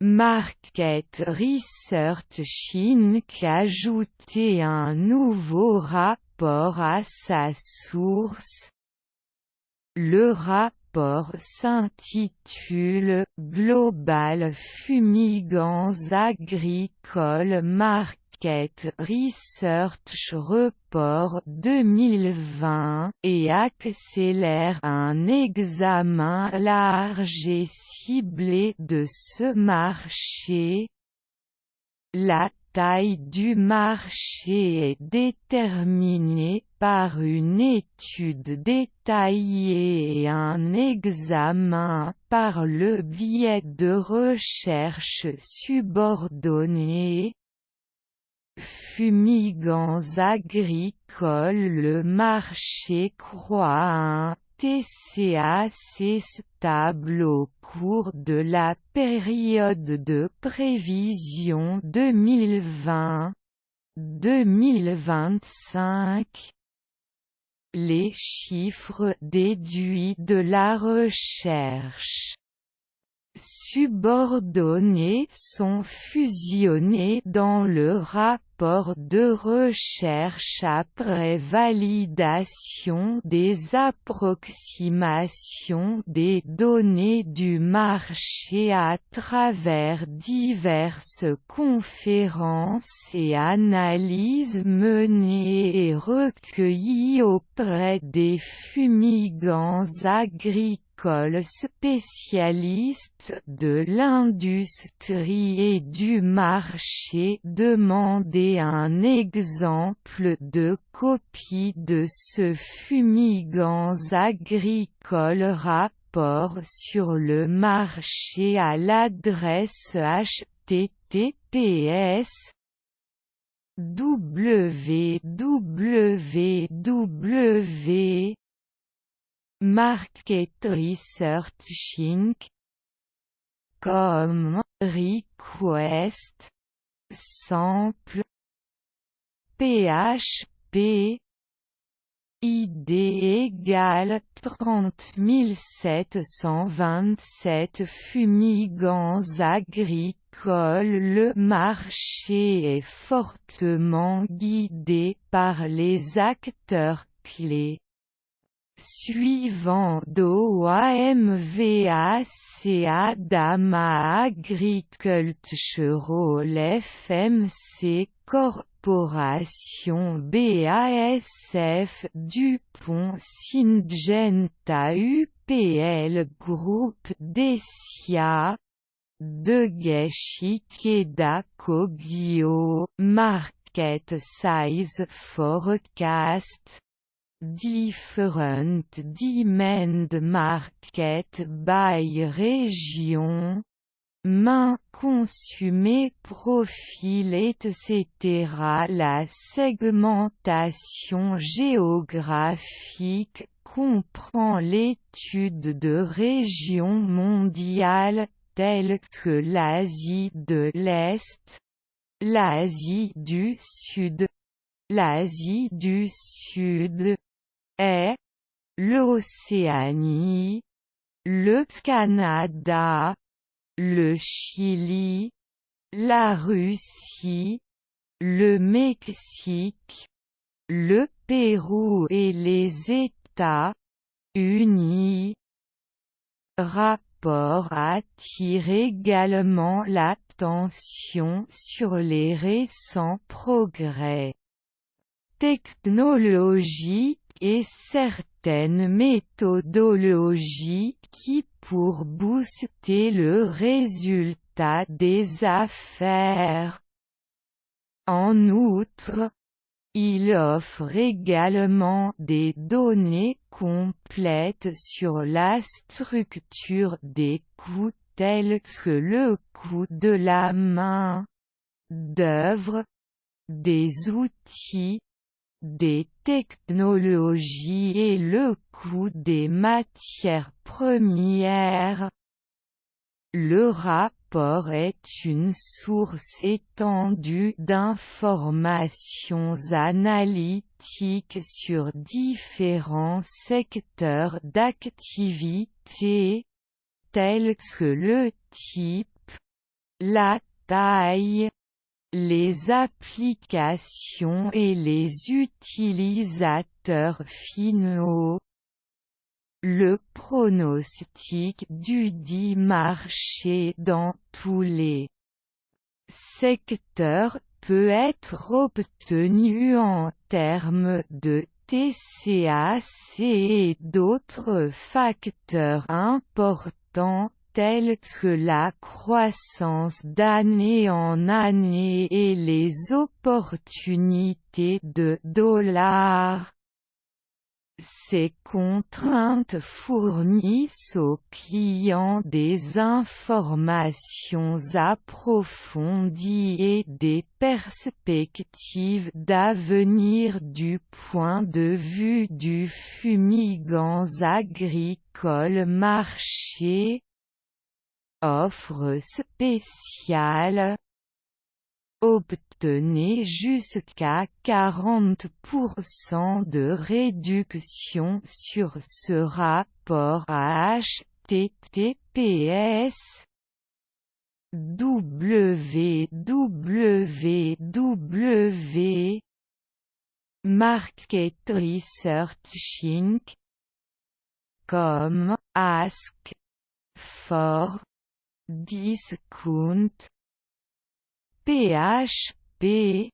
Market Research Inc. a ajouté un nouveau rapport à sa source. Le rapport s'intitule « Global Fumigants Agricoles Market Research Report 2020 » et accélère un examen large et ciblé de ce marché. La taille du marché est déterminée par une étude détaillée et un examen par le biais de recherches subordonnées. Fumigants agricoles. Le marché croît à un TCA assez stable au cours de la période de prévision 2020-2025. Les chiffres déduits de la recherche subordonnés sont fusionnés dans le rapport de recherche après validation des approximations des données du marché à travers diverses conférences et analyses menées et recueillies auprès des fumigants agricoles spécialistes de l'industrie et du marché. Demandez un exemple de copie de ce fumigants agricoles rapport sur le marché à l'adresse https www. Market Research Inc. Request Sample PHP ID égale 30 727 fumigants agricoles. Le marché est fortement guidé par les acteurs clés suivant DOAMVACA Dama Agricultural FMC Corporation BASF DuPont Syngenta UPL Group Dessia Degèche Ikeda Kogyo. Market Size Forecast Different Demand Market by Region, main consumée profil etc. La segmentation géographique comprend l'étude de régions mondiales telles que l'Asie de l'Est, l'Asie du Sud, l'Asie du Sud, l'Océanie, le Canada, le Chili, la Russie, le Mexique, le Pérou et les États-Unis. Rapport attire également l'attention sur les récents progrès technologiques et certaines méthodologies qui pour booster le résultat des affaires. En outre, il offre également des données complètes sur la structure des coûts tels que le coût de la main-d'œuvre, des outils, des technologies et le coût des matières premières. Le rapport est une source étendue d'informations analytiques sur différents secteurs d'activité, tels que le type, la taille, les applications et les utilisateurs finaux. Le pronostic dudit marché dans tous les secteurs peut être obtenu en termes de TCAC et d'autres facteurs importants tels que la croissance d'année en année et les opportunités de dollars. Ces contraintes fournissent aux clients des informations approfondies et des perspectives d'avenir du point de vue du fumigant agricole marché. Offre spéciale. Obtenez jusqu'à 40% de réduction sur ce rapport à https www.marketresearch.com ask for discount PHP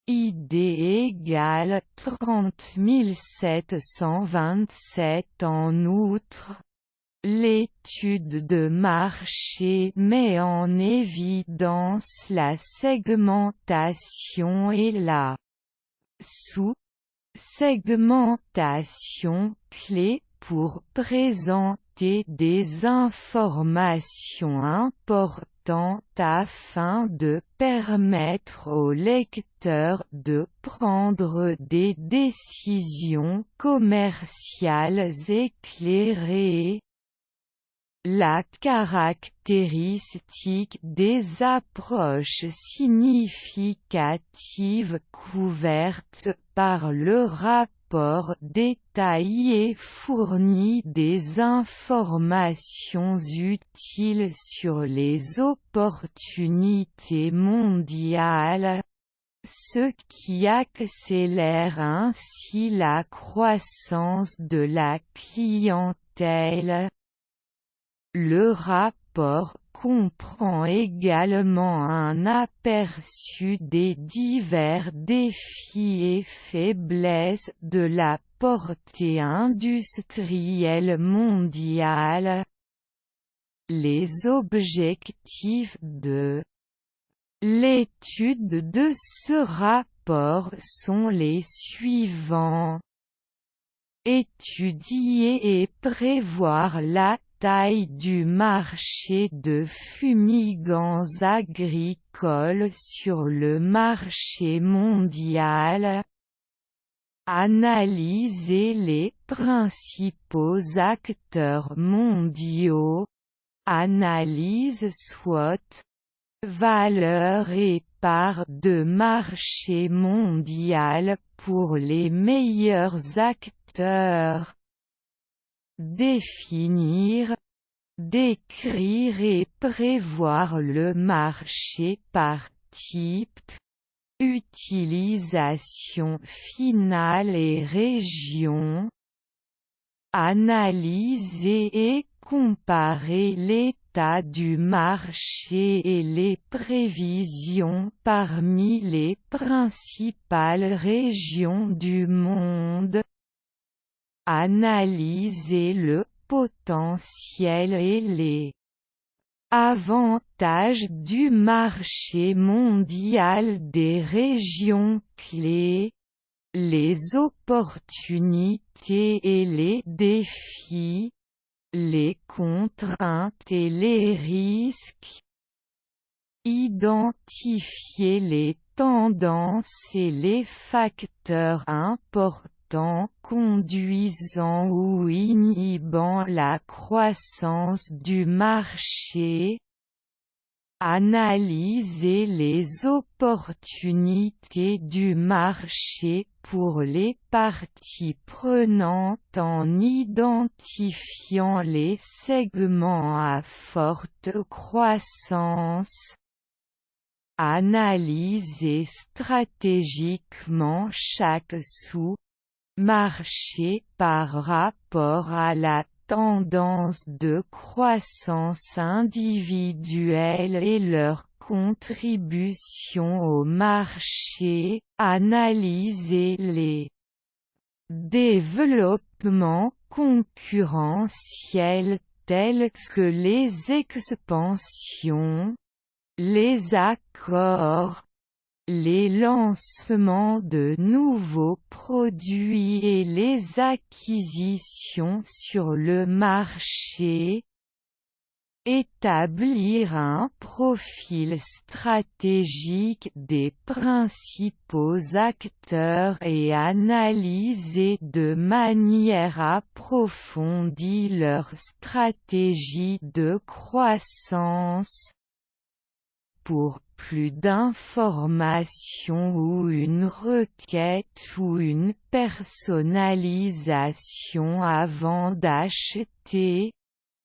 ID égale 30 727. En outre, l'étude de marché met en évidence la segmentation et la sous-segmentation clé pour présenter des informations importantes afin de permettre aux lecteurs de prendre des décisions commerciales éclairées. La caractéristique des approches significatives couvertes par le rapport détaillé fournit des informations utiles sur les opportunités mondiales, ce qui accélère ainsi la croissance de la clientèle. Le rapport comprend également un aperçu des divers défis et faiblesses de la portée industrielle mondiale. Les objectifs de l'étude de ce rapport sont les suivants. Étudier et prévoir la taille du marché de fumigants agricoles sur le marché mondial. Analyser les principaux acteurs mondiaux. Analyse SWOT. Valeur et part de marché mondial pour les meilleurs acteurs. Définir, décrire et prévoir le marché par type, utilisation finale et région. Analyser et comparer l'état du marché et les prévisions parmi les principales régions du monde. Analyser le potentiel et les avantages du marché mondial des régions clés, les opportunités et les défis, les contraintes et les risques. Identifier les tendances et les facteurs importants conduisant ou inhibant la croissance du marché. Analyser les opportunités du marché pour les parties prenantes en identifiant les segments à forte croissance. Analyser stratégiquement chaque sous-marché par rapport à la tendance de croissance individuelle et leur contribution au marché. Analyser les développements concurrentiels tels que les expansions, les accords, les lancements de nouveaux produits et les acquisitions sur le marché. Établir un profil stratégique des principaux acteurs et analyser de manière approfondie leur stratégie de croissance. Pour plus d'informations ou une requête ou une personnalisation avant d'acheter,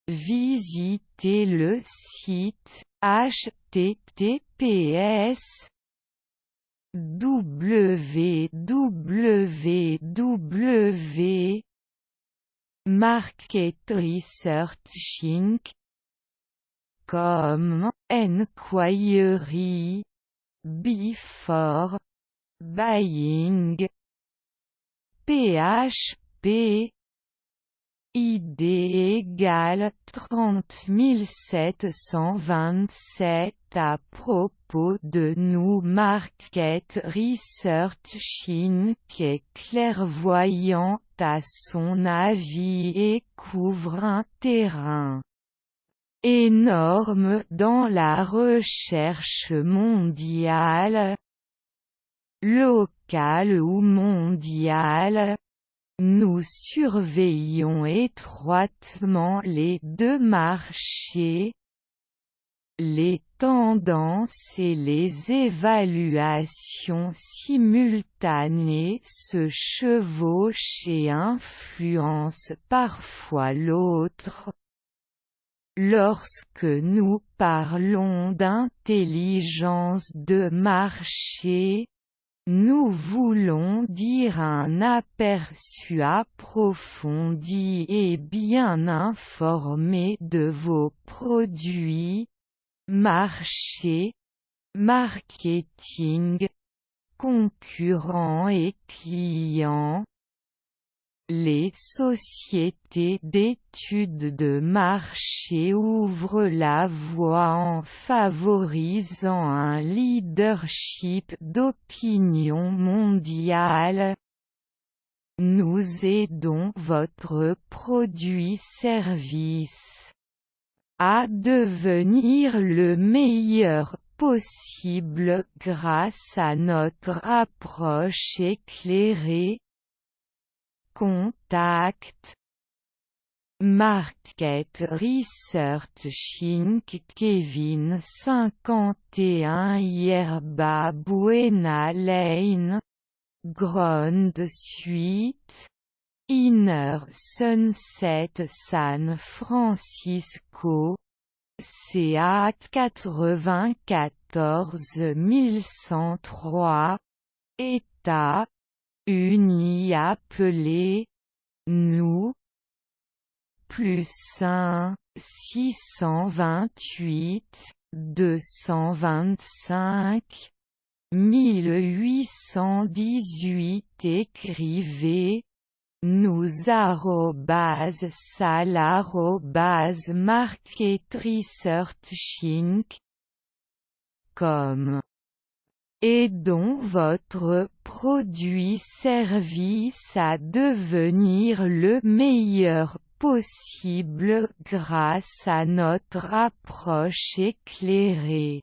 visitez le site https://www.marketresearch.com Enquiry before buying PHP ID égale 30727 À propos de nous, Market Research Inc. est clairvoyante à son avis et couvre un terrain énorme dans la recherche mondiale, locale ou mondiale. Nous surveillons étroitement les deux marchés, les tendances et les évaluations simultanées se chevauchent et influencent parfois l'autre. Lorsque nous parlons d'intelligence de marché, nous voulons dire un aperçu approfondi et bien informé de vos produits, marché, marketing, concurrents et clients. Les sociétés d'études de marché ouvrent la voie en favorisant un leadership d'opinion mondiale. Nous aidons votre produit-service à devenir le meilleur possible grâce à notre approche éclairée. Contact Market Research Inc. Kevin 51 Yerba Buena Lane, Grand Suite, Inner Sunset San Francisco, CA 94 103, État Unis. Appelez nous +1 628 225 1818. Écrivez nous @marketresearch.com. Aidons votre produit-service à devenir le meilleur possible grâce à notre approche éclairée.